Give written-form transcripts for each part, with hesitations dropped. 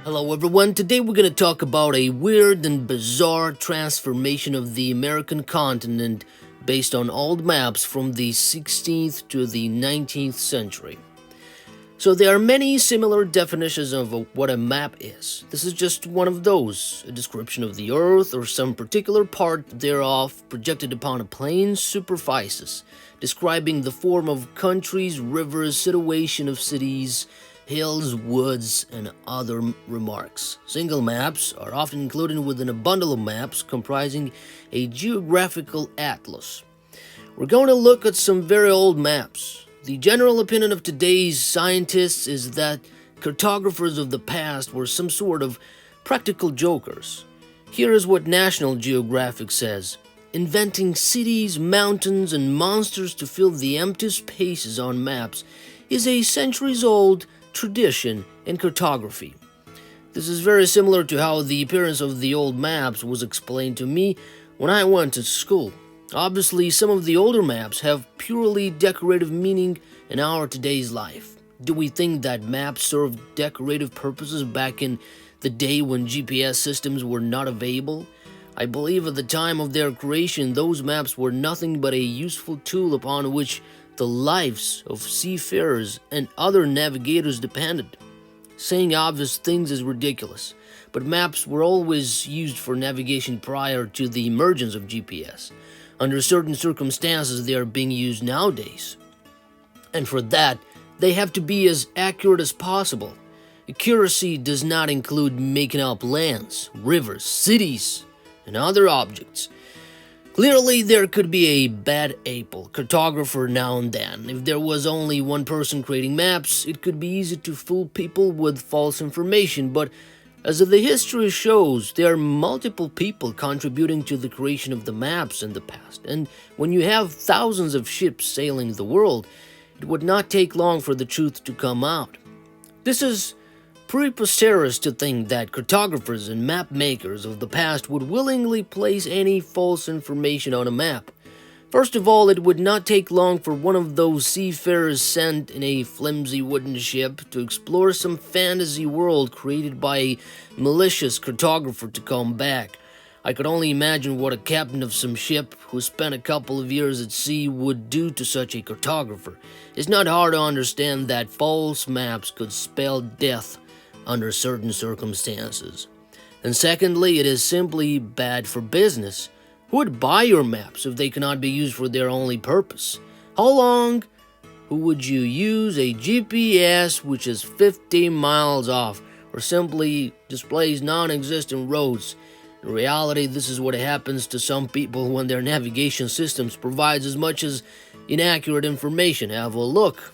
Hello everyone, today we're going to talk about a weird and bizarre transformation of the American continent based on old maps from the 16th to the 19th century. So there are many similar definitions of what a map is. This is just one of those, a description of the earth or some particular part thereof projected upon a plane superficies, describing the form of countries, rivers, situation of cities, hills, woods, and other remarks. Single maps are often included within a bundle of maps comprising a geographical atlas. We're going to look at some very old maps. The general opinion of today's scientists is that cartographers of the past were some sort of practical jokers. Here is what National Geographic says: inventing cities, mountains, and monsters to fill the empty spaces on maps is a centuries-old tradition in cartography. This is very similar to how the appearance of the old maps was explained to me when I went to school. Obviously, some of the older maps have purely decorative meaning in our today's life. Do we think that maps served decorative purposes back in the day when GPS systems were not available? I believe at the time of their creation, those maps were nothing but a useful tool upon which the lives of seafarers and other navigators depended. Saying obvious things is ridiculous, but maps were always used for navigation prior to the emergence of GPS. Under certain circumstances, they are being used nowadays. And for that, they have to be as accurate as possible. Accuracy does not include making up lands, rivers, cities, and other objects. Clearly, there could be a bad apple cartographer now and then. If there was only one person creating maps, it could be easy to fool people with false information, but as the history shows, there are multiple people contributing to the creation of the maps in the past, and when you have thousands of ships sailing the world, it would not take long for the truth to come out. This is preposterous to think that cartographers and map makers of the past would willingly place any false information on a map. First of all, it would not take long for one of those seafarers sent in a flimsy wooden ship to explore some fantasy world created by a malicious cartographer to come back. I could only imagine what a captain of some ship who spent a couple of years at sea would do to such a cartographer. It's not hard to understand that false maps could spell death under certain circumstances. And secondly, it is simply bad for business. Who would buy your maps if they cannot be used for their only purpose? How long would you use a GPS which is 50 miles off or simply displays non-existent roads? In reality, this is what happens to some people when their navigation systems provides as much as inaccurate information. Have a look.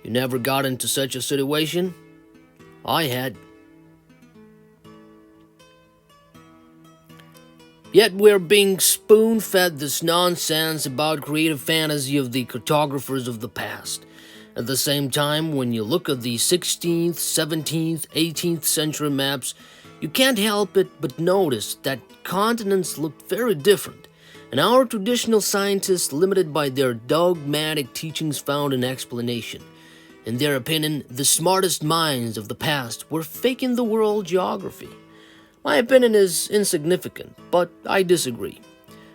You never got into such a situation? I had. Yet we're being spoon-fed this nonsense about creative fantasy of the cartographers of the past. At the same time, when you look at the 16th, 17th, 18th century maps, you can't help it but notice that continents looked very different, and our traditional scientists, limited by their dogmatic teachings, found an explanation. In their opinion, the smartest minds of the past were faking the world geography. My opinion is insignificant, but I disagree.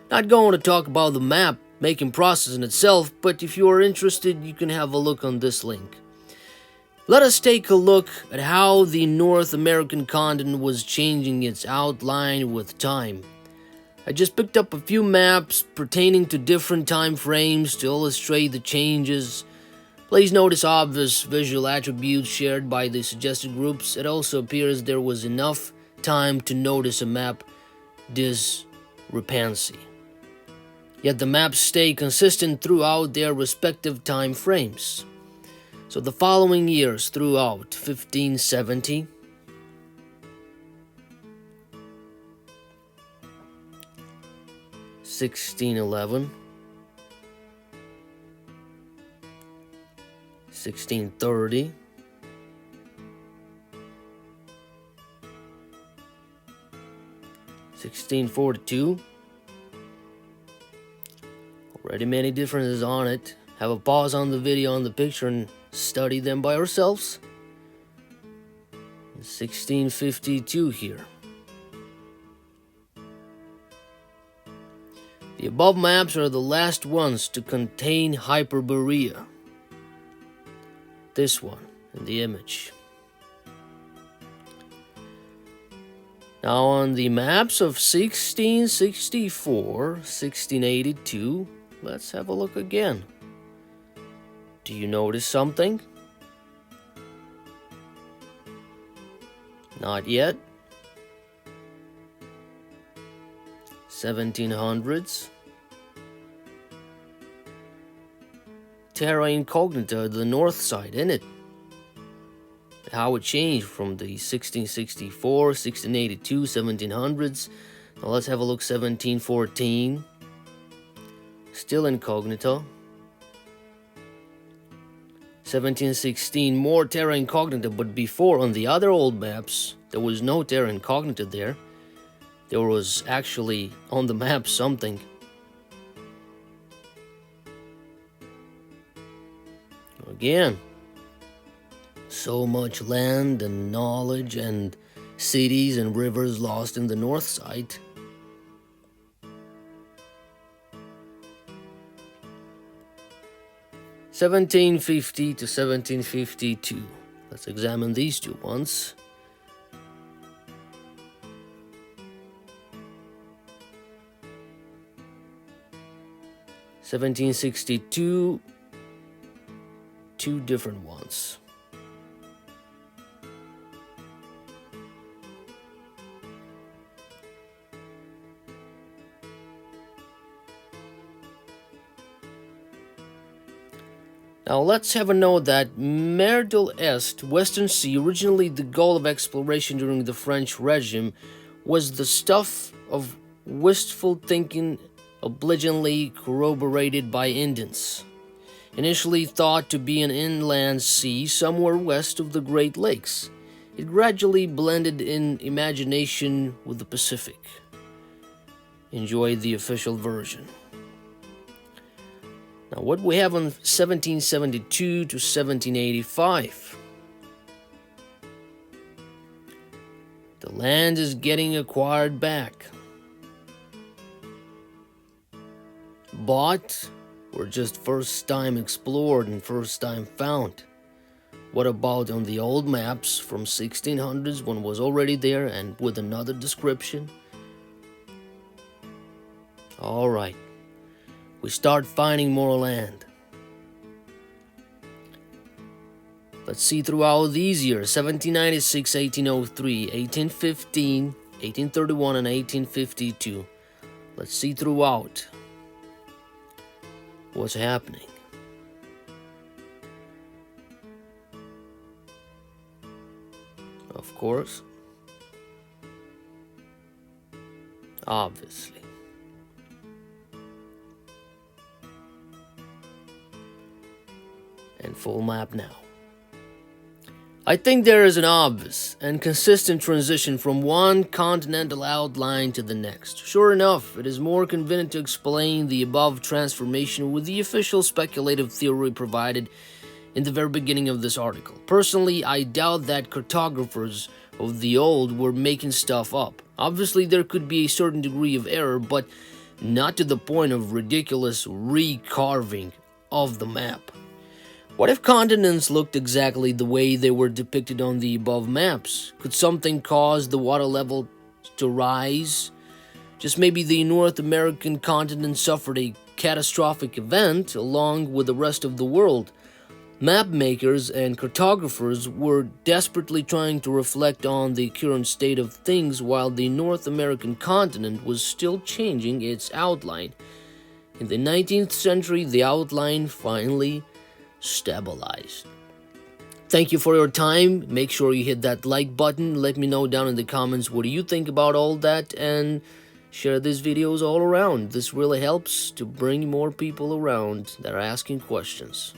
Not going to talk about the map making process in itself, but if you are interested, you can have a look on this link. Let us take a look at how the North American continent was changing its outline with time. I just picked up a few maps pertaining to different time frames to illustrate the changes. Please notice obvious visual attributes shared by the suggested groups. It also appears there was enough time to notice a map discrepancy. Yet the maps stay consistent throughout their respective time frames. So the following years throughout 1570, 1611, 1630, 1642. Already many differences on it. Have a pause on the video on the picture and study them by ourselves. 1652 here. The above maps are the last ones to contain Hyperborea. This one in the image. Now on the maps of 1664, 1682, let's have a look again. Do you notice something? Not yet. 1700s. Terra Incognita, the north side, innit? How it changed from the 1664, 1682, 1700s. Now let's have a look. 1714. Still incognito. 1716, more Terra Incognita, but before on the other old maps, there was no Terra Incognita there. There was actually on the map something. Again, so much land and knowledge and cities and rivers lost in the north side. (1750 to 1752). Let's examine these two ones. (1762), two different ones. Now let's have a note that Mer de l'Est, Western Sea, originally the goal of exploration during the French regime, was the stuff of wistful thinking obligingly corroborated by Indians. Initially thought to be an inland sea somewhere west of the Great Lakes, it gradually blended in imagination with the Pacific. Enjoy the official version. Now, what we have on 1772 to 1785. The land is getting acquired back. Bought or just first time explored and first time found? What about on the old maps from 1600s when it was already there and with another description? All right. We start finding more land. Let's see throughout these years: 1796, 1803, 1815, 1831, and 1852. Let's see throughout what's happening. Of course, obviously. And full map now. I think there is an obvious and consistent transition from one continental outline to the next. Sure enough, it is more convenient to explain the above transformation with the official speculative theory provided in the very beginning of this article. Personally, I doubt that cartographers of the old were making stuff up. Obviously, there could be a certain degree of error, but not to the point of ridiculous recarving of the map. What if continents looked exactly the way they were depicted on the above maps? Could something cause the water level to rise? Just maybe the North American continent suffered a catastrophic event along with the rest of the world. Map makers and cartographers were desperately trying to reflect on the current state of things while the North American continent was still changing its outline. In the 19th century, the outline finally stabilized. Thank you for your time. Make sure you hit that like button. Let me know down in the comments what do you think about all that, and share these videos all around. This really helps to bring more people around that are asking questions.